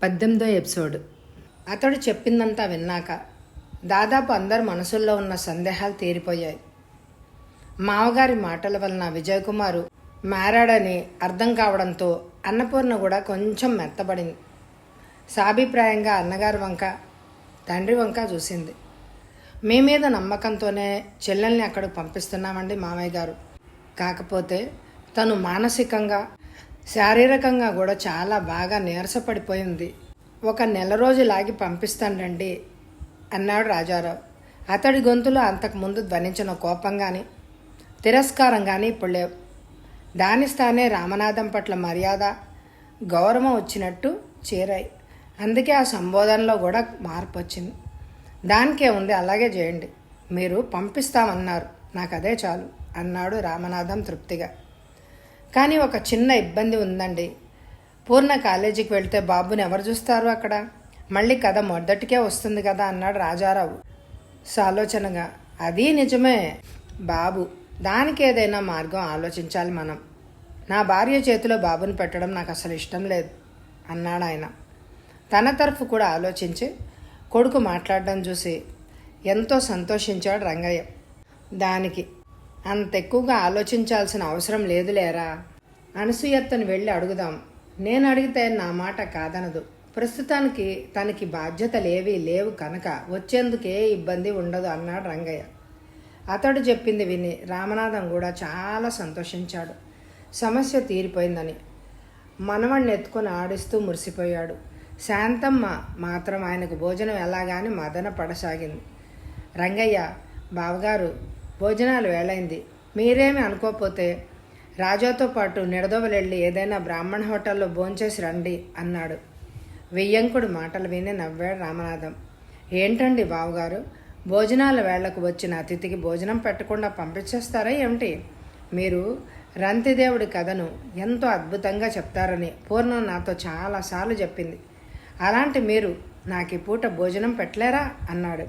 18వ episode. అతడు చెప్పిందంతా విన్నాక దాదాపు అందరి మనసుల్లో ఉన్న సందేహాలు తీరిపోయాయి. మావగారి మాటల వలన విజయ్ కుమారు మారాడని అర్థం కావడంతో అన్నపూర్ణ కూడా కొంచెం మెత్తబడింది. సాభిప్రాయంగా అన్నగారి వంక తండ్రి వంక చూసింది. మీ మీద నమ్మకంతోనే చెల్లెల్ని అక్కడికి పంపిస్తున్నామండి మామయ్య గారు. కాకపోతే తను మానసికంగా శారీరకంగా కూడా చాలా బాగా నీరసపడిపోయింది. ఒక నెల రోజు లాగి పంపిస్తానండి అన్నాడు రాజారావు. అతడి గొంతులో అంతకుముందు ధ్వనించిన కోపం కానీ తిరస్కారం కానీ ఇప్పుడు లేవు. దాని స్థానే రామనాథం పట్ల మర్యాద గౌరవం వచ్చినట్టు చేరాయి. అందుకే ఆ సంబోధనలో కూడా మార్పు వచ్చింది. దానికే ఉంది, అలాగే చేయండి. మీరు పంపిస్తామన్నారు, నాకు అదే చాలు అన్నాడు రామనాథం తృప్తిగా. కానీ ఒక చిన్న ఇబ్బంది ఉందండి. పూర్ణ కాలేజీకి వెళ్తే బాబుని ఎవరు చూస్తారు అక్కడ? మళ్ళీ కథ మొదటికే వస్తుంది కదా అన్నాడు రాజారావు సాలోచనగా. అది నిజమే బాబు, దానికి ఏదైనా మార్గం ఆలోచించాలి మనం. నా భార్య చేతిలో బాబుని పెట్టడం నాకు అసలు ఇష్టం లేదు అన్నాడు ఆయన. తన తరఫు కూడా ఆలోచించి కొడుకు మాట్లాడడం చూసి ఎంతో సంతోషించాడు రంగయ్య. దానికి అంత ఎక్కువగా ఆలోచించాల్సిన అవసరం లేదులేరా. అనసూయత్తను వెళ్ళి అడుగుదాం. నేను అడిగితే నా మాట కాదనదు. ప్రస్తుతానికి తనకి బాధ్యతలేవీ లేవు కనుక వచ్చేందుకే ఇబ్బంది ఉండదు అన్నాడు రంగయ్య. అతడు చెప్పింది విని రామనాథం కూడా చాలా సంతోషించాడు. సమస్య తీరిపోయిందని మనవణ్ణి ఎత్తుకొని ఆడిస్తూ మురిసిపోయాడు. శాంతమ్మ మాత్రం ఆయనకు భోజనం ఎలాగాని మదన పడసాగింది. రంగయ్య, బావగారు భోజనాలు వేళైంది, మీరేమి అనుకోకపోతే రాజాతో పాటు నిడదవలెళ్ళి ఏదైనా బ్రాహ్మణ హోటల్లో భోంచేసి రండి అన్నాడు. వెయ్యంకుడు మాటలు విని నవ్వాడు రామనాథం. ఏంటండి బావగారు, భోజనాల వేళ్లకు వచ్చిన అతిథికి భోజనం పెట్టకుండా పంపించేస్తారా ఏమిటి? మీరు రంతిదేవుడి కథను ఎంతో అద్భుతంగా చెప్తారని పూర్ణం నాతో చాలాసార్లు చెప్పింది. అలాంటి మీరు నాకు ఈ పూట భోజనం పెట్టలేరా అన్నాడు.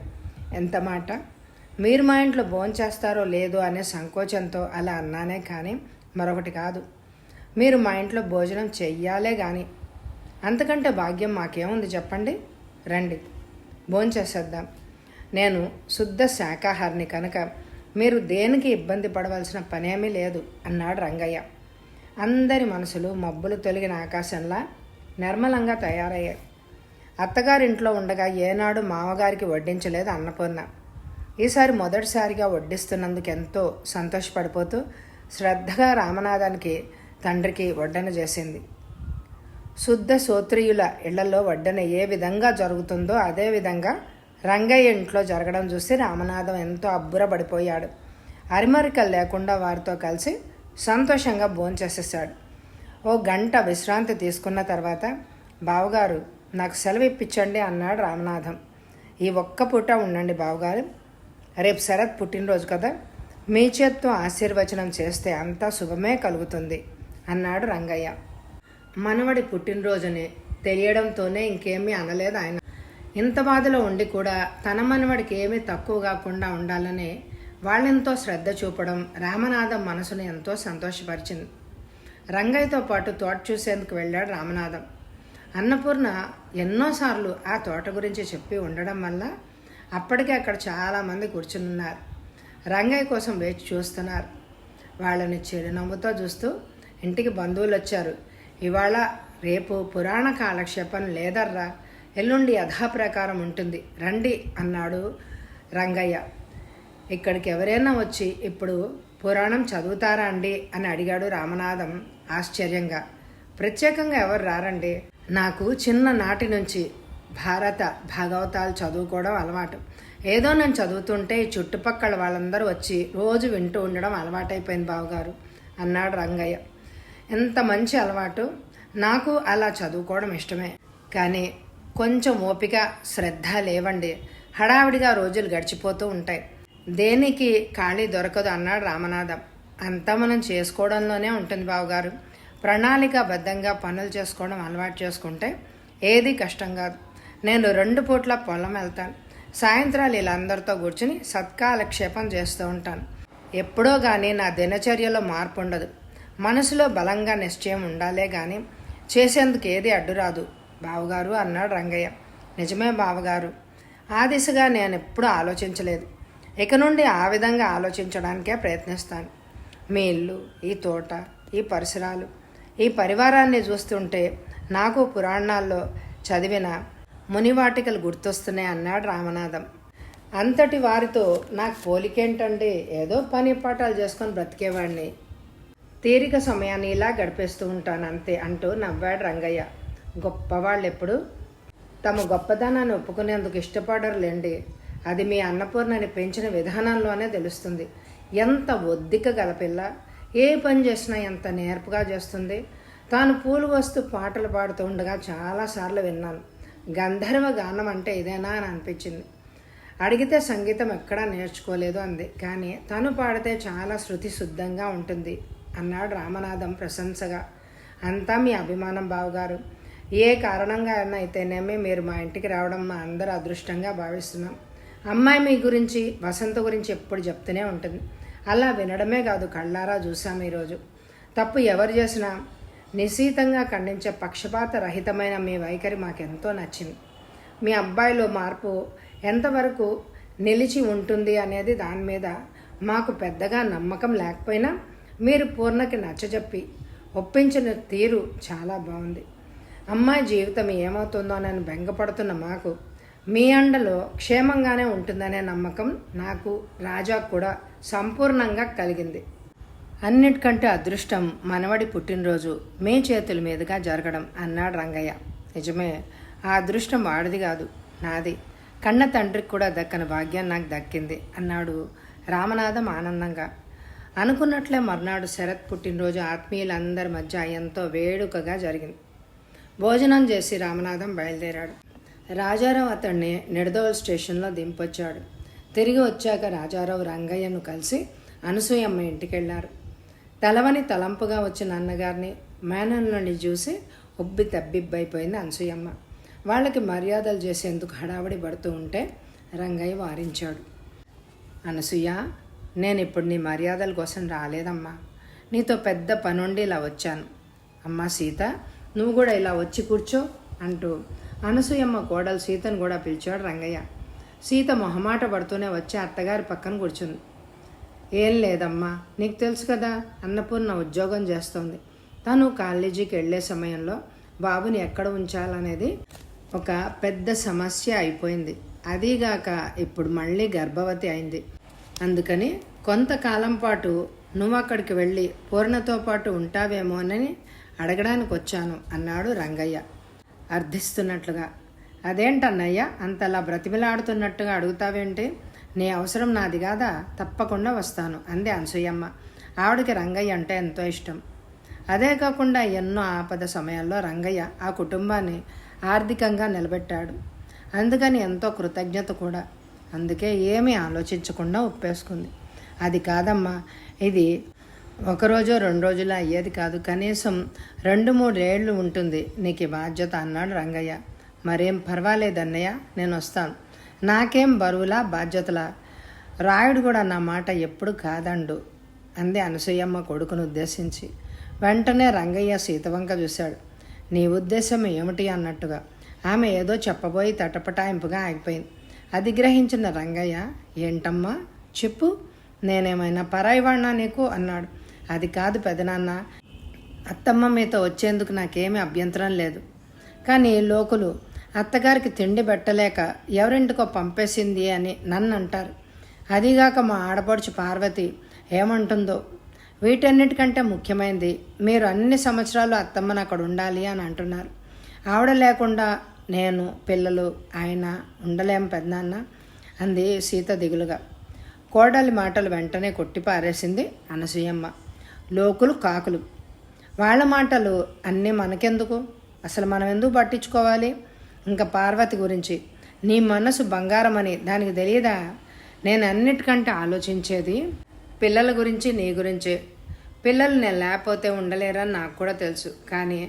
ఎంత మాట! మీరు మా ఇంట్లో భోంచేస్తారో లేదో అనే సంకోచంతో అలా అన్నానే కానీ మరొకటి కాదు. మీరు మా ఇంట్లో భోజనం చెయ్యాలే కానీ అంతకంటే భాగ్యం మాకేముంది చెప్పండి. రండి భోంచేసేద్దాం. నేను శుద్ధ శాకాహారిని కనుక మీరు దేనికి ఇబ్బంది పడవలసిన పనేమీ లేదు అన్నాడు రంగయ్య. అందరి మనసులు మబ్బులు తొలగిన ఆకాశంలా నిర్మలంగా తయారయ్యాయి. అత్తగారింట్లో ఉండగా ఏనాడు మామగారికి వడ్డించలేదు అన్నపూర్ణ. ఈసారి మొదటిసారిగా వడ్డిస్తున్నందుకు ఎంతో సంతోషపడిపోతూ శ్రద్ధగా రామనాథానికి తండ్రికి వడ్డన చేసింది. శుద్ధ సోత్రియుల ఇళ్లలో వడ్డన ఏ విధంగా జరుగుతుందో అదే విధంగా రంగయ్య ఇంట్లో జరగడం చూసి రామనాథం ఎంతో అబ్బురపడిపోయాడు. అరిమరికలు లేకుండా వారితో కలిసి సంతోషంగా భోంచేసేసాడు. ఓ గంట విశ్రాంతి తీసుకున్న తర్వాత, బావగారు నాకు సెలవు ఇప్పించండి అన్నాడు రామనాథం. ఈ ఒక్క పూట ఉండండి బావగారు, రేపు శరత్ పుట్టినరోజు కదా, మీ చేత్తో ఆశీర్వచనం చేస్తే అంతా శుభమే కలుగుతుంది అన్నాడు రంగయ్య. మనవడి పుట్టినరోజుని తెలియడంతోనే ఇంకేమీ అనలేదు ఆయన. ఇంత బాధలో ఉండి కూడా తన మనవడికి ఏమీ తక్కువ కాకుండా ఉండాలని వాళ్ళెంతో శ్రద్ధ చూపడం రామనాథం మనసును ఎంతో సంతోషపరిచింది. రంగయ్యతో పాటు తోట చూసేందుకు వెళ్ళాడు రామనాథం. అన్నపూర్ణ ఎన్నోసార్లు ఆ తోట గురించి చెప్పి ఉండడం వల్ల అప్పటికే అక్కడ చాలామంది కూర్చున్నారు. రంగయ్య కోసం వేచి చూస్తున్నారు. వాళ్ళని చిరునవ్వుతో చూస్తూ ఇంటికి బంధువులు వచ్చారు. ఇవాళ రేపు పురాణ కాలక్షేపం లేదర్రా, ఎల్లుండి యథాప్రకారం ఉంటుంది రండి అన్నాడు రంగయ్య. ఇక్కడికి ఎవరైనా వచ్చి ఇప్పుడు పురాణం చదువుతారా అండి అని అడిగాడు రామనాథం ఆశ్చర్యంగా. ప్రత్యేకంగా ఎవరు రారండి, నాకు చిన్ననాటి నుంచి భారత భాగవతాలు చదువుకోవడం అలవాటు. ఏదో నేను చదువుతుంటే ఈ చుట్టుపక్కల వాళ్ళందరూ వచ్చి రోజు వింటూ ఉండడం అలవాటైపోయింది బావగారు అన్నాడు రంగయ్య. ఎంత మంచి అలవాటు! నాకు అలా చదువుకోవడం ఇష్టమే, కానీ కొంచెం ఓపిక శ్రద్ధ లేవండి. హడావిడిగా రోజులు గడిచిపోతూ ఉంటాయి, దేనికి ఖాళీ దొరకదు అన్నాడు రామనాథం. అంతా మనం చేసుకోవడంలోనే ఉంటుంది బావగారు. ప్రణాళికాబద్ధంగా పనులు చేసుకోవడం అలవాటు చేసుకుంటే ఏది కష్టం కాదు. నేను 2 పూట్ల పొలం వెళ్తాను. సాయంత్రాలు ఇలా అందరితో కూర్చుని సత్కాలక్షేపం చేస్తూ ఉంటాను. ఎప్పుడో కానీ నా దినచర్యలో మార్పు ఉండదు. మనసులో బలంగా నిశ్చయం ఉండాలే కానీ చేసేందుకు ఏది అడ్డురాదు. బావగారు అన్నాడు రంగయ్య. నిజమే బావగారు, ఆ దిశగా నేను ఎప్పుడూ ఆలోచించలేదు. ఇక నుండి ఆ విధంగా ఆలోచించడానికే ప్రయత్నిస్తాను. మీ ఇల్లు, ఈ తోట, ఈ పరిసరాలు, ఈ పరివారాన్ని చూస్తుంటే నాకు పురాణాల్లో చదివిన మునివాటికలు గుర్తొస్తున్నాయి అన్నాడు రామనాథం. అంతటి వారితో నాకు పోలికేంటంటే ఏదో పని పాఠాలు చేసుకొని బ్రతికేవాడిని. తీరిక సమయాన్ని ఇలా గడిపేస్తూ ఉంటాను అంతే అంటూ నవ్వాడు రంగయ్య. గొప్పవాళ్ళు ఎప్పుడు తమ గొప్పదనాన్ని ఒప్పుకునేందుకు ఇష్టపడరులేండి. అది మీ అన్నపూర్ణని పెంచిన విధానంలోనే తెలుస్తుంది. ఎంత ఒద్దిక గల పిల్ల, ఏ పని చేసినా ఎంత నేర్పుగా చేస్తుంది. తాను పూలు వస్తూ పాటలు పాడుతూ ఉండగా చాలాసార్లు విన్నాను. గంధర్వ గానం అంటే ఇదేనా అని అనిపించింది. అడిగితే సంగీతం ఎక్కడా నేర్చుకోలేదు అంది. కానీ తను పాడితే చాలా శృతి శుద్ధంగా ఉంటుంది అన్నాడు రామనాథం ప్రశంసగా. అంతా మీ అభిమానం బావగారు. ఏ కారణంగా అయితేనేమి మీరు మా ఇంటికి రావడం మా అందరూ అదృష్టంగా భావిస్తున్నాం. అమ్మాయి మీ గురించి, వసంత గురించి ఎప్పుడు చెప్తూనే ఉంటుంది. అలా వినడమే కాదు, కళ్ళారా చూసాం ఈరోజు. తప్పు ఎవరు చేసినా నిశీతంగా ఖండించే పక్షపాత రహితమైన మీ వైఖరి మాకెంతో నచ్చింది. మీ అబ్బాయిలో మార్పు ఎంతవరకు నిలిచి ఉంటుంది అనేది దాని మీద మాకు పెద్దగా నమ్మకం లేకపోయినా మీరు పూర్ణకి నచ్చజెప్పి ఒప్పించిన తీరు చాలా బాగుంది. అమ్మాయి జీవితం ఏమవుతుందో అని బెంగపడుతున్న మాకు మీ అండలో క్షేమంగానే ఉంటుందనే నమ్మకం నాకు, రాజాకు కూడా సంపూర్ణంగా కలిగింది. అన్నిటికంటే అదృష్టం మనవడి పుట్టినరోజు మీ చేతుల మీదుగా జరగడం అన్నాడు రంగయ్య. నిజమే, ఆ అదృష్టం వాడిది కాదు, నాది. కన్న తండ్రికి కూడా దక్కని భాగ్యం నాకు దక్కింది అన్నాడు రామనాథం ఆనందంగా. అనుకున్నట్లే మర్నాడు శరత్ పుట్టినరోజు ఆత్మీయులందరి మధ్య ఎంతో వేడుకగా జరిగింది. భోజనం చేసి రామనాథం బయలుదేరాడు. రాజారావు అతన్ని నిడదవోలు స్టేషన్లో దింపొచ్చాడు. తిరిగి వచ్చాక రాజారావు రంగయ్యను కలిసి అనసూయమ్మ ఇంటికి వెళ్ళారు. తలవని తలంపుగా వచ్చిన అన్నగారిని, మేనల్ని చూసి ఉబ్బి తబ్బిబ్బైపోయింది అనసూయమ్మ. వాళ్ళకి మర్యాదలు చేసేందుకు హడావడి పడుతూ ఉంటే రంగయ్య వారించాడు. అనసూయ, నేను ఇప్పుడు నీ మర్యాదల కోసం రాలేదమ్మా. నీతో పెద్ద పనుండి ఇలా వచ్చాను. అమ్మా సీత, నువ్వు కూడా ఇలా వచ్చి కూర్చో అంటూ అనసూయమ్మ కోడలు సీతను కూడా పిలిచాడు రంగయ్య. సీత మొహమాట పడుతూనే వచ్చి అత్తగారి పక్కన కూర్చుంది. ఏం లేదమ్మా, నీకు తెలుసు కదా, అన్నపూర్ణ ఉద్యోగం చేస్తోంది. తను కాలేజీకి వెళ్ళే సమయంలో బాబుని ఎక్కడ ఉంచాలనేది ఒక పెద్ద సమస్య అయిపోయింది. అదీగాక ఇప్పుడు మళ్ళీ గర్భవతి అయింది. అందుకని కొంతకాలం పాటు నువ్వు అక్కడికి వెళ్ళి పూర్ణతో పాటు ఉంటావేమోనని అడగడానికి వచ్చాను అన్నాడు రంగయ్య అర్థిస్తున్నట్లుగా. అదేంటన్నయ్య అంతలా బ్రతిమిలాడుతున్నట్టుగా అడుగుతావేంటి? నీ అవసరం నాది కాదా? తప్పకుండా వస్తాను అంది అనసూయమ్మ. ఆవిడకి రంగయ్య అంటే ఎంతో ఇష్టం. అదే కాకుండా ఎన్నో ఆపద సమయాల్లో రంగయ్య ఆ కుటుంబాన్ని ఆర్థికంగా నిలబెట్టాడు. అందుకని ఎంతో కృతజ్ఞత కూడా. అందుకే ఏమీ ఆలోచించకుండా ఒప్పేసుకుంది. అది కాదమ్మా, ఇది ఒకరోజో 2 రోజులు అయ్యేది కాదు, కనీసం 2-3 ఏళ్ళు ఉంటుంది నీకు ఈ బాధ్యత అన్నాడు రంగయ్య. మరేం పర్వాలేదన్నయ్య, నేను వస్తాను. నాకేం బరువులా బాధ్యతలా? రాయుడు కూడా నా మాట ఎప్పుడు కాదండు అంది అనసూయమ్మ కొడుకును ఉద్దేశించి. వెంటనే రంగయ్య సీతవంక చూశాడు. నీ ఉద్దేశం ఏమిటి అన్నట్టుగా. ఆమె ఏదో చెప్పబోయి తటపటాయింపుగా ఆగిపోయింది. అది గ్రహించిన రంగయ్య, ఏంటమ్మా చెప్పు, నేనేమైనా పరాయివాణ్ణా నీకు అన్నాడు. అది కాదు పెదనాన్న, అత్తమ్మ మీతో వచ్చేందుకు నాకేమీ అభ్యంతరం లేదు. కానీ లోకులు అత్తగారికి తిండి పెట్టలేక ఎవరింటికో పంపేసింది అని నన్ను అంటారు. అదిగాక మా ఆడపడుచు పార్వతి ఏమంటుందో. వీటన్నిటికంటే ముఖ్యమైనది, మీరు అన్ని సంవత్సరాలు అత్తమ్మను అక్కడ ఉండాలి అని అంటున్నారు. ఆవిడ లేకుండా నేను, పిల్లలు, ఆయన ఉండలేం పెద్దనాన్న అంది సీత దిగులుగా. కోడలి మాటలు వెంటనే కొట్టిపారేసింది అనసూయమ్మ. లోకులు కాకులు, వాళ్ళ మాటలు అన్నీ మనకెందుకు? అసలు మనం ఎందుకు పట్టించుకోవాలి? ఇంకా పార్వతి గురించి నీ మనసు బంగారం అని దానికి తెలియదా? నేను అన్నిటికంటే ఆలోచించేది పిల్లల గురించి, నీ గురించే. పిల్లలు నేను లేకపోతే ఉండలేరని నాకు కూడా తెలుసు. కానీ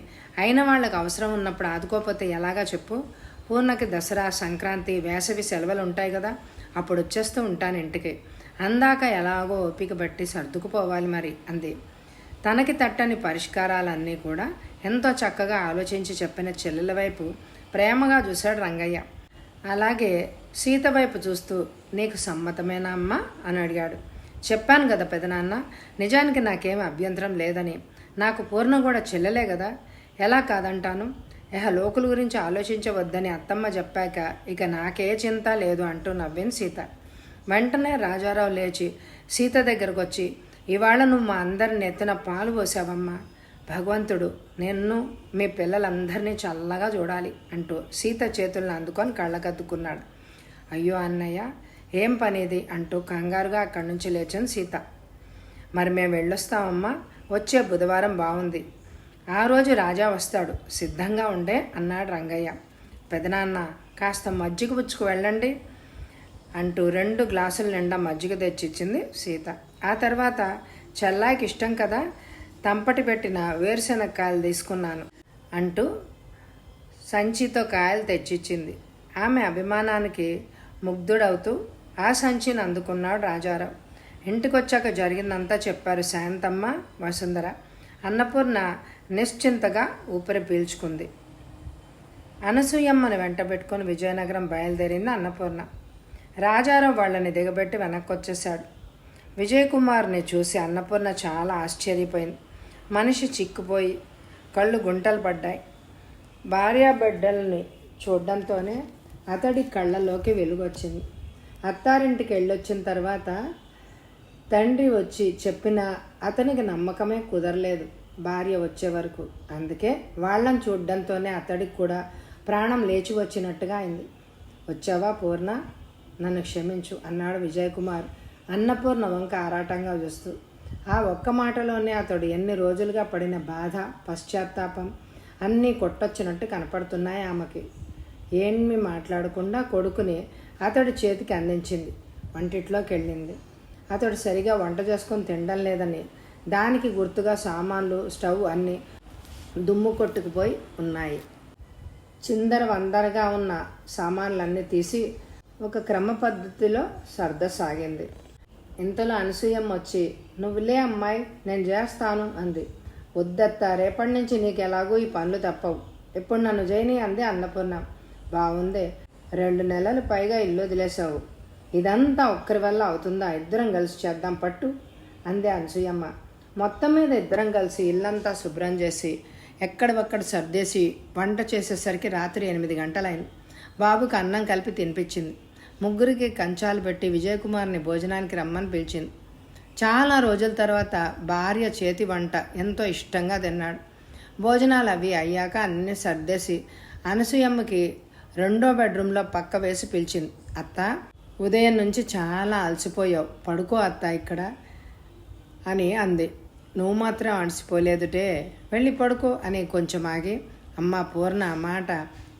అయిన వాళ్ళకి అవసరం ఉన్నప్పుడు ఆదుకోకపోతే ఎలాగా చెప్పు? పూర్ణకి దసరా, సంక్రాంతి, వేసవి సెలవులు ఉంటాయి కదా, అప్పుడు వచ్చేస్తూ ఉంటాను ఇంటికి. అందాక ఎలాగో ఓపిక బట్టి సర్దుకుపోవాలి మరి అంది. తనకి తట్టని పరిష్కారాలన్నీ కూడా ఎంతో చక్కగా ఆలోచించి చెప్పిన చెల్లెల వైపు ప్రేమగా చూశాడు రంగయ్య. అలాగే సీత వైపు చూస్తూ, నీకు సమ్మతమేనా అమ్మా అని అడిగాడు. చెప్పాను కదా పెదనాన్న, నిజానికి నాకేం అభ్యంతరం లేదని. నాకు పూర్ణ కూడా చెల్లెలే కదా, ఎలా కాదంటాను. లోకుల గురించి ఆలోచించవద్దని అత్తమ్మ చెప్పాక ఇక నాకే చింత లేదు అంటూ నవ్వింది సీత. వెంటనే రాజారావు లేచి సీత దగ్గరకు వచ్చి, ఇవాళ నువ్వు మా అందరిని ఎత్తిన పాలు పోసావమ్మా. భగవంతుడు నిన్ను మీ పిల్లలందరినీ చల్లగా చూడాలి అంటూ సీత చేతులను అందుకొని కళ్ళకద్దుకున్నాడు. అయ్యో అన్నయ్య, ఏం పనిది అంటూ కంగారుగా అక్కడి నుంచి లేచింది సీత. మరి మేము వెళ్ళొస్తామమ్మా, వచ్చే బుధవారం బాగుంది. ఆ రోజు రాజా వస్తాడు, సిద్ధంగా ఉండే అన్నాడు రంగయ్య. పెదనాన్న, కాస్త మజ్జిగ పుచ్చుకు వెళ్ళండి అంటూ 2 గ్లాసుల నిండా మజ్జిగ తెచ్చిచ్చింది సీత. ఆ తర్వాత చెల్లాయికి ఇష్టం కదా, తంపటి పెట్టిన వేరుశెనగకాయలు తీసుకున్నాను అంటూ సంచితో కాయలు తెచ్చిచ్చింది. ఆమె అభిమానానికి ముగ్ధుడవుతూ ఆ సంచిని అందుకున్నాడు రాజారావు. ఇంటికొచ్చాక జరిగిందంతా చెప్పారు శాంతమ్మ, వసుంధర. అన్నపూర్ణ నిశ్చింతగా ఊపిరి పీల్చుకుంది. అనసూయమ్మని వెంట పెట్టుకుని విజయనగరం బయలుదేరింది అన్నపూర్ణ. రాజారావు వాళ్ళని దిగబెట్టి వెనక్కొచ్చేశాడు. విజయకుమార్ని చూసి అన్నపూర్ణ చాలా ఆశ్చర్యపోయింది. మనిషి చిక్కుపోయి కళ్ళు గుంటలు పడ్డాయి. భార్యాబిడ్డల్ని చూడడంతోనే అతడి కళ్ళలోకి వెలుగొచ్చింది. అత్తారింటికి వెళ్ళొచ్చిన తర్వాత తండ్రి వచ్చి చెప్పినా అతనికి నమ్మకమే కుదరలేదు భార్య వచ్చే వరకు. అందుకే వాళ్ళని చూడడంతోనే అతడికి కూడా ప్రాణం లేచి వచ్చినట్టుగా అయింది. వచ్చావా పూర్ణ, నన్ను క్షమించు అన్నాడు విజయకుమార్ అన్నపూర్ణ వంక ఆరాటంగా చూస్తూ. ఆ ఒక్క మాటలోనే అతడు ఎన్ని రోజులుగా పడిన బాధ, పశ్చాత్తాపం అన్నీ కొట్టొచ్చినట్టు కనపడుతున్నాయి ఆమెకి. ఏమీ మాట్లాడకుండా కొడుకుని అతడి చేతికి అందించింది. వంటిట్లోకి వెళ్ళింది. అతడు సరిగా వంట చేసుకొని తినడం లేదని దానికి గుర్తుగా సామాన్లు, స్టవ్ అన్నీ దుమ్ము కొట్టుకుపోయి ఉన్నాయి. చిందర వందరగా ఉన్న సామాన్లన్నీ తీసి ఒక క్రమ పద్ధతిలో సర్దసాగింది. ఇంతలో అనసూయమ్మ వచ్చి, నువ్వులే అమ్మాయి, నేను చేస్తాను అంది. వద్దత్త, రేపటి నుంచి నీకు ఎలాగూ ఈ పనులు తప్పవు, ఇప్పుడు నన్ను చేయని అంది అన్నపూర్ణ. బాగుందే, 2 నెలలు పైగా ఇల్లు వదిలేశావు, ఇదంతా ఒక్కరి వల్ల అవుతుందా? ఇద్దరం కలిసి చేద్దాం పట్టు అంది అనసూయమ్మ. మొత్తం మీద ఇద్దరం కలిసి ఇల్లంతా శుభ్రం చేసి ఎక్కడవక్కడ సర్దేసి వంట చేసేసరికి రాత్రి 8 గంటలైంది. బాబుకి అన్నం కలిపి తినిపించింది. ముగ్గురికి కంచాలు పెట్టి విజయకుమార్ని భోజనానికి రమ్మని పిలిచింది. చాలా రోజుల తర్వాత భార్య చేతి వంట ఎంతో ఇష్టంగా తిన్నాడు. భోజనాలు అవి అయ్యాక అన్నీ సర్దేసి అనసూయమ్మకి 2వ బెడ్రూమ్లో పక్క వేసి పిలిచింది. అత్త, ఉదయం నుంచి చాలా అలసిపోయావు, పడుకో అత్త ఇక్కడ అని అంది. నువ్వు మాత్రం అలసిపోలేదుటే, వెళ్ళి పడుకో అని కొంచెం ఆగి, అమ్మ పూర్ణ, మాట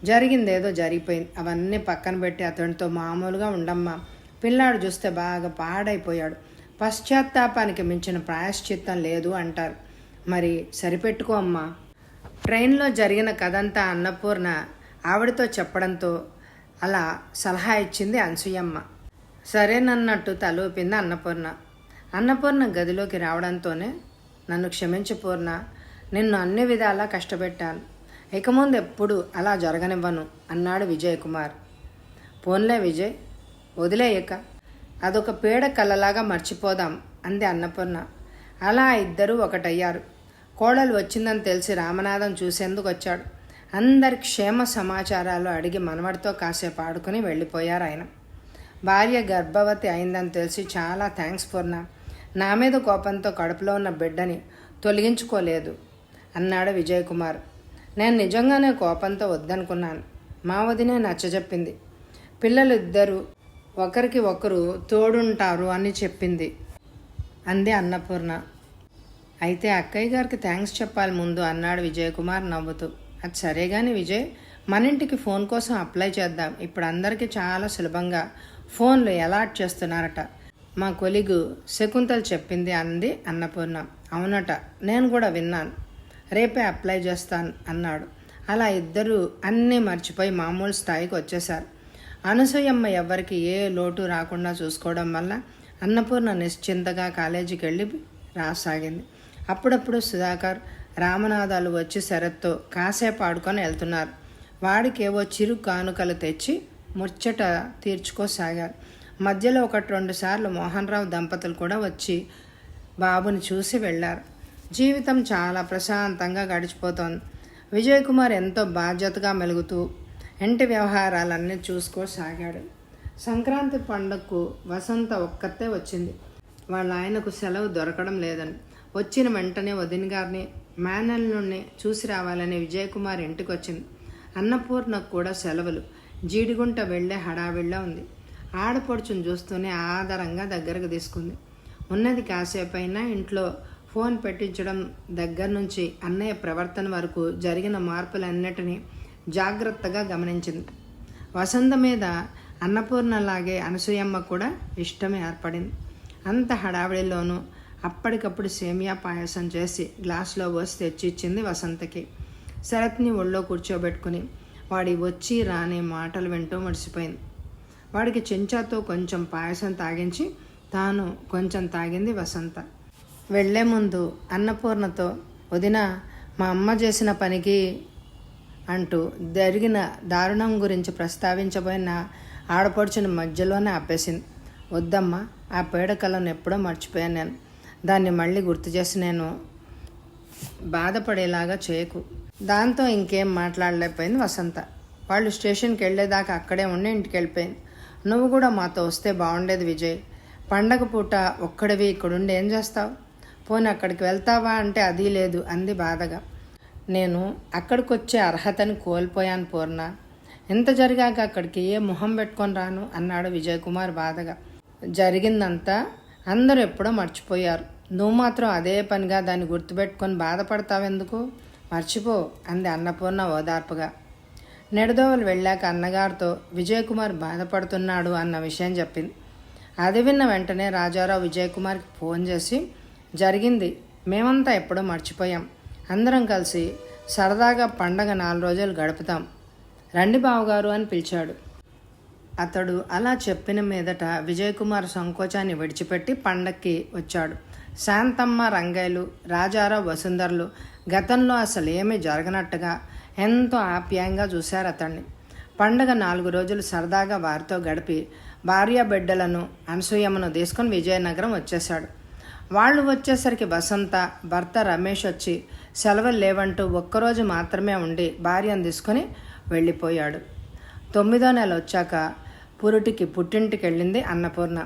జరిగిందేదో జరిగిపోయింది, అవన్నీ పక్కన పెట్టి అతనితో మామూలుగా ఉండమ్మా. పిల్లాడు చూస్తే బాగా పాడైపోయాడు, పశ్చాత్తాపానికి మించిన ప్రాయశ్చిత్తం లేదు అంటారు, మరి సరిపెట్టుకో అమ్మా. ట్రైన్లో జరిగిన కథంతా అన్నపూర్ణ ఆవిడతో చెప్పడంతో అలా సలహా ఇచ్చింది అనసూయమ్మ. సరేనన్నట్టు తలూపింది అన్నపూర్ణ. అన్నపూర్ణ గదిలోకి రావడంతోనే, నన్ను క్షమించు పూర్ణ, నిన్ను అన్ని విధాలా కష్టపెట్టాను, ఇక ముందు ఎప్పుడు అలా జరగనివ్వను అన్నాడు విజయకుమార్. పోన్లే విజయ్, వదిలేయక అదొక పీడ కళ్ళలాగా మర్చిపోదాం అంది అన్నపూర్ణ. అలా ఇద్దరూ ఒకటయ్యారు. కోడలు వచ్చిందని తెలిసి రామనాథం చూసేందుకు వచ్చాడు. అందరి క్షేమ సమాచారాలు అడిగి మనవడితో కాసేపు ఆడుకుని వెళ్ళిపోయారు ఆయన. భార్య గర్భవతి అయిందని తెలిసి చాలా థ్యాంక్స్ పూర్ణ, నా మీద కోపంతో కడుపులో ఉన్న బిడ్డని తొలగించుకోలేదు అన్నాడు విజయకుమార్. నేను నిజంగానే కోపంతో వద్దనుకున్నాను, మా వదినే నచ్చజెప్పింది, పిల్లలు ఇద్దరు ఒకరికి ఒకరు తోడుంటారు అని చెప్పింది అంది అన్నపూర్ణ. అయితే అక్కయ్య గారికి థ్యాంక్స్ చెప్పాలి ముందు అన్నాడు విజయకుమార్ నవ్వుతూ. అది సరే కానీ విజయ్, మన ఇంటికి ఫోన్ కోసం అప్లై చేద్దాం, ఇప్పుడు అందరికీ చాలా సులభంగా ఫోన్లు అలాట్ చేస్తున్నారట, మా కొలిగు శకుంతలు చెప్పింది అంది అన్నపూర్ణ. అవునట, నేను కూడా విన్నాను, రేపే అప్లై చేస్తాను అన్నాడు. అలా ఇద్దరూ అన్నీ మర్చిపోయి మామూలు స్థాయికి వచ్చేశారు. అనసూయమ్మ ఎవ్వరికి ఏ లోటు రాకుండా చూసుకోవడం వల్ల అన్నపూర్ణ నిశ్చింతగా కాలేజీకి వెళ్ళి రాసాగింది. అప్పుడప్పుడు సుధాకర్, రామనాథాలు వచ్చి శరత్తో కాసేపు ఆడుకొని వెళ్తున్నారు. వాడికేవో చిరు కానుకలు తెచ్చి ముచ్చట తీర్చుకోసాగారు. మధ్యలో 1-2 సార్లు మోహన్ రావు దంపతులు కూడా వచ్చి బాబుని చూసి వెళ్ళారు. జీవితం చాలా ప్రశాంతంగా గడిచిపోతోంది. విజయ్ కుమార్ ఎంతో బాధ్యతగా మెలుగుతూ ఇంటి వ్యవహారాలన్నీ చూసుకోసాగాడు. సంక్రాంతి పండుగకు వసంత ఒక్కతే వచ్చింది. వాళ్ళ ఆయనకు సెలవు దొరకడం లేదని వచ్చిన వెంటనే వదిన గారిని, మేనల్లుని చూసి రావాలని విజయ్ కుమార్ ఇంటికి వచ్చింది. అన్నపూర్ణకు కూడా సెలవులు. జీడిగుంట వెళ్లే హడావిడిలా ఉంది. ఆడపడుచును చూస్తూనే ఆదరంగా దగ్గరకు తీసుకుంది. ఉన్నది కాసేపైనా ఇంట్లో ఫోన్ పెట్టించడం దగ్గర నుంచి అన్నయ్య ప్రవర్తన వరకు జరిగిన మార్పులన్నిటినీ జాగ్రత్తగా గమనించింది. వసంత మీద అన్నపూర్ణలాగే అనసూయమ్మ కూడా ఇష్టం ఏర్పడింది. అంత హడావిడిలోనూ అప్పటికప్పుడు సేమియా పాయసం చేసి గ్లాసులో పోసి తెచ్చిచ్చింది వసంతకి. శరత్ని ఒళ్ళో కూర్చోబెట్టుకుని వాడి వచ్చి రాని మాటలు వింటూ ముడిసిపోయింది. వాడికి చెంచాతో కొంచెం పాయసం తాగించి తాను కొంచెం తాగింది వసంత. వెళ్లే ముందు అన్నపూర్ణతో, వదిన, మా అమ్మ చేసిన పనికి అంటూ జరిగిన దారుణం గురించి ప్రస్తావించబోయిన ఆడపడుచుని మధ్యలోనే ఆపేసింది. వద్దమ్మా, ఆ పీడకలను ఎప్పుడో మర్చిపోయాను నేను. దాన్ని మళ్ళీ గుర్తు చేసి నేను బాధపడేలాగా చేయకు. దాంతో ఇంకేం మాట్లాడలేకపోయింది వసంత. వాళ్ళు స్టేషన్కి వెళ్ళేదాకా అక్కడే ఉండి ఇంటికి వెళ్ళిపోయింది. నువ్వు కూడా మాతో వస్తే బాగుండేది విజయ్. పండగ పూట ఒక్కడివి ఇక్కడుండి ఏం చేస్తావు? పోనీ అక్కడికి వెళ్తావా అంటే అది లేదు అంది బాధగా. నేను అక్కడికి వచ్చే అర్హతని కోల్పోయాను పూర్ణ. ఎంత జరిగాక అక్కడికి ఏ మొహం పెట్టుకొని రాను అన్నాడు విజయ్ కుమార్ బాధగా. జరిగిందంతా అందరూ ఎప్పుడో మర్చిపోయారు. నువ్వు మాత్రం అదే పనిగా దాన్ని గుర్తుపెట్టుకొని బాధపడతావెందుకు? మర్చిపో అంది అన్నపూర్ణ ఓదార్పుగా. నెడదోవలు వెళ్ళాక అన్నగారితో విజయ్ కుమార్ బాధపడుతున్నాడు అన్న విషయం చెప్పింది. అది విన్న వెంటనే రాజారావు విజయ్ కుమార్కి ఫోన్ చేసి, జరిగింది మేమంతా ఎప్పుడో మర్చిపోయాం. అందరం కలిసి సరదాగా పండగ 4 రోజులు గడుపుతాం. రండి బావగారు అని పిలిచాడు. అతడు అలా చెప్పిన మీదట విజయ్ కుమార్ సంకోచాన్ని విడిచిపెట్టి పండక్కి వచ్చాడు. శాంతమ్మ, రంగయ్యలు, రాజారావు, వసుంధరలు గతంలో అసలు ఏమీ జరగనట్టుగా ఎంతో ఆప్యాయంగా చూశారు అతన్ని. పండగ 4 రోజులు సరదాగా వారితో గడిపి భార్య బిడ్డలను అనసూయమ్మను తీసుకొని విజయనగరం వచ్చేశాడు. వాళ్ళు వచ్చేసరికి వసంత, భర్త రమేష్ వచ్చి సెలవులు లేవంటూ ఒక్కరోజు మాత్రమే ఉండి భార్యను తీసుకొని వెళ్ళిపోయాడు. 9వ నెల వచ్చాక పురుటికి పుట్టింటికి వెళ్ళింది అన్నపూర్ణ.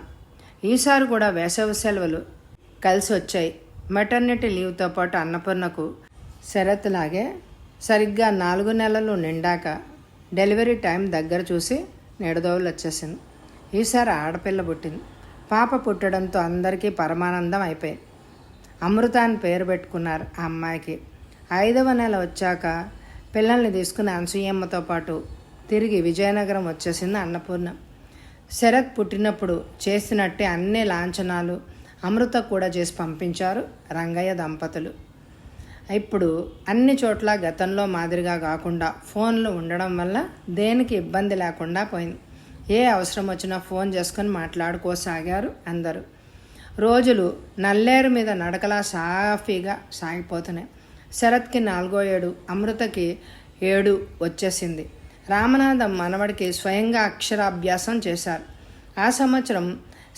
ఈసారి కూడా వేసవి సెలవులు కలిసి వచ్చాయి. మెటర్నిటీ లీవ్తో పాటు అన్నపూర్ణకు శరత్లాగే సరిగ్గా 4 నెలలు నిండాక డెలివరీ టైం దగ్గర చూసి నిడదోవులు వచ్చేసింది. ఈసారి ఆడపిల్ల పుట్టింది. పాప పుట్టడంతో అందరికీ పరమానందం అయిపోయింది. అమృత అని పేరు పెట్టుకున్నారు ఆ అమ్మాయికి. 5వ నెల వచ్చాక పిల్లల్ని తీసుకుని అనసూయమ్మతో పాటు తిరిగి విజయనగరం వచ్చేసింది అన్నపూర్ణ. శరత్ పుట్టినప్పుడు చేసినట్టే అన్ని లాంఛనాలు అమృత కూడా చేసి పంపించారు రంగయ్య దంపతులు. ఇప్పుడు అన్ని చోట్ల గతంలో మాదిరిగా కాకుండా ఫోన్లు ఉండడం వల్ల దేనికి ఇబ్బంది లేకుండా పోయింది. ఏ అవసరం వచ్చినా ఫోన్ చేసుకొని మాట్లాడుకోసాగారు అందరూ. రోజులు నల్లేరు మీద నడకలా సాఫీగా సాగిపోతున్నాయి. శరత్కి 4వ ఏడు, అమృతకి 7 వచ్చేసింది. రామనాథం మనవడికి స్వయంగా అక్షరాభ్యాసం చేశారు. ఆ సంవత్సరం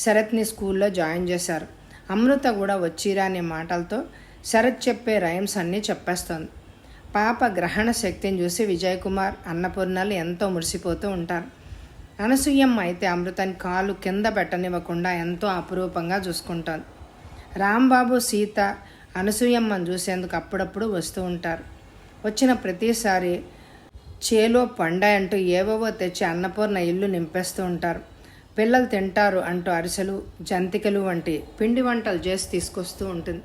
శరత్ని స్కూల్లో జాయిన్ చేశారు. అమృత కూడా వచ్చిరాని మాటలతో శరత్ చెప్పే రైమ్స్ అన్నీ చెప్పేస్తోంది. పాప గ్రహణ శక్తిని చూసి విజయ్ కుమార్, అన్నపూర్ణలు ఎంతో మురిసిపోతూ ఉంటారు. అనసూయమ్మ అయితే అమృతని కాలు కింద పెట్టనివ్వకుండా ఎంతో అపురూపంగా చూసుకుంటారు. రాంబాబు, సీత అనసూయమ్మను చూసేందుకు అప్పుడప్పుడు వస్తూ ఉంటారు. వచ్చిన ప్రతిసారి చేలో పండ అంటూ ఏవేవో తెచ్చి అన్నపూర్ణ ఇల్లు నింపేస్తూ ఉంటారు. పిల్లలు తింటారు అంటూ అరిసెలు, జంతికలు వంటి పిండి వంటలు చేసి తీసుకొస్తూ ఉంటుంది.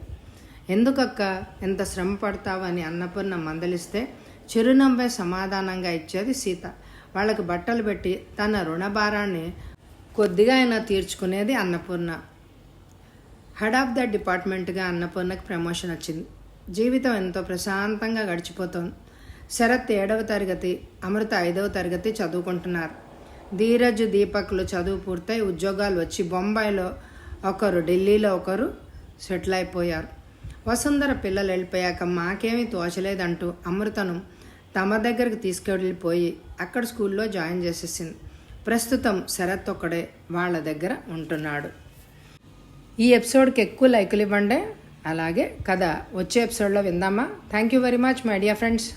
ఎందుకక్క ఎంత శ్రమ పడతావు అని అన్నపూర్ణ మందలిస్తే చిరునవ్వే సమాధానంగా ఇచ్చేది సీత. వాళ్ళకి బట్టలు పెట్టి తన రుణభారాన్ని కొద్దిగా అయినా తీర్చుకునేది అన్నపూర్ణ. హెడ్ ఆఫ్ ద డిపార్ట్మెంట్గా అన్నపూర్ణకి ప్రమోషన్ వచ్చింది. జీవితం ఎంతో ప్రశాంతంగా గడిచిపోతోంది. శరత్ 7వ తరగతి, అమృత 5వ తరగతి చదువుకుంటున్నారు. ధీరజ్, దీపక్లు చదువు పూర్తయి ఉద్యోగాలు వచ్చి బొంబాయిలో ఒకరు, ఢిల్లీలో ఒకరు సెటిల్ అయిపోయారు. వసుంధర పిల్లలు వెళ్ళిపోయాక మాకేమీ తోచలేదంటూ అమృతను తమ దగ్గరికి తీసుకెళ్ళిపోయి అక్కడ స్కూల్లో జాయిన్ చేసేసింది. ప్రస్తుతం శరత్ ఒక్కడే వాళ్ళ దగ్గర ఉంటున్నాడు. ఈ ఎపిసోడ్కి ఎక్కువ లైకులు ఇవ్వండి. అలాగే కథ వచ్చే ఎపిసోడ్లో విందామా? Thank you very much my dear friends.